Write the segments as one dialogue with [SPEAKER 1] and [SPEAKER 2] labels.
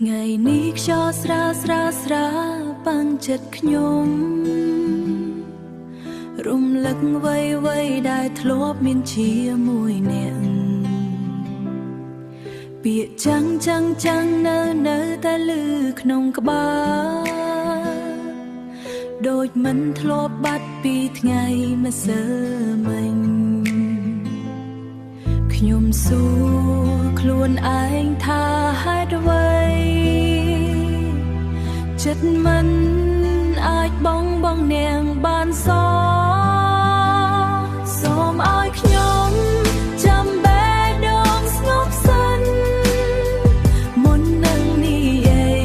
[SPEAKER 1] ថ្ងៃនេះខ្យល់ស្រាលស្រាលស្រាលប៉ាំងចិត្តខ្ញុំរំលឹកវ័យដែលធ្លាប់មានជាមួយអ្នកពាក្យចាំងនៅតែលឺក្នុងក្បាលដូចមិនធ្លាប់បាត់ពីថ្ងៃម្សិលមិញខ្ញុំសួរខ្លួនឯងថាហេតុអ្វីចិត្តមិនអាចបងនាងបានសោសូមឲ្យខ្ញុំចាំបេះដូងស្ងប់សិនមុននឹងនិយាយ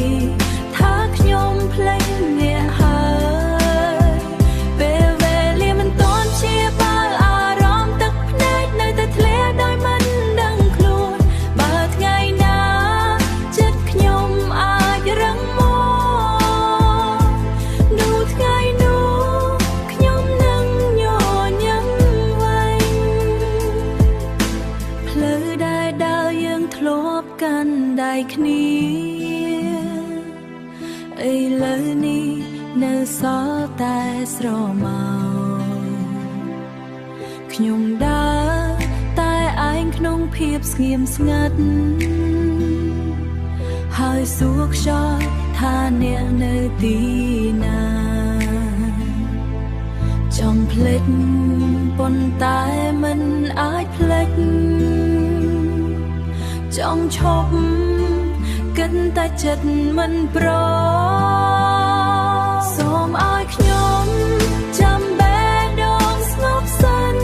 [SPEAKER 1] ថាខ្ញុំភ្លេចអ្នកហើយពេលវេលាមិនទាន់ជាបើអារម្មណ៍ទឹកភ្នែកនៅតែធ្លាក់ដោយមិនដឹងខ្លួនបើថ្ងៃណាចិត្តខ្ញុំអាចរឹងមាំនោះថ្ងៃនោះខ្ញុំនឹងញញឹមវិញផ្លូវដែលដើរយើងធ្លាប់កាន់ដៃគ្នាឥឡូវនេះនៅសល់តែស្រមោលខ្ញុំដើរតែឯងក្នុងភាពស្ងៀមស្ងាត់ហើយសួរខ្យល់ថាអ្នកនៅទីណាចង់ភ្លេចប៉ុន្តែមិនអាចភ្លេចចង់ឈប់គិតតែចិត្តមិនព្រមសូមឲ្យខ្ញុំចាំបេះដូងស្ងប់សិន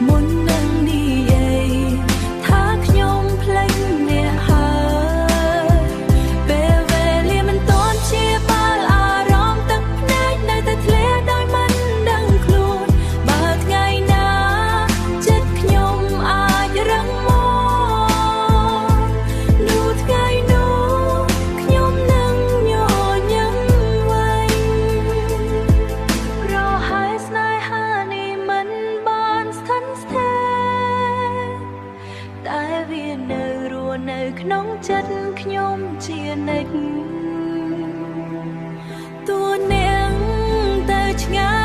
[SPEAKER 1] មុននឹងនិយាយថាខ្ញុំភ្លេចអ្នកហើយពេលវេលាមិនទាន់ជាបើអារម្មណ៍ទឹកភ្នែកនៅតែធ្លាក់ដោយមិនដឹងខ្លួនបើថ្ងៃណាចិត្តខ្ញុំអាចរឹងមាំនោះថ្ងៃនោះខ្ញុំនឹងញញឹមវិញប្រហែលស្នេហានេះមិនបានស្ថិតស្ថេរតែវានៅរស់នៅក្នុងចិត្តខ្ញុំជានិច្ចតួនាងទៅឆ្ងាយ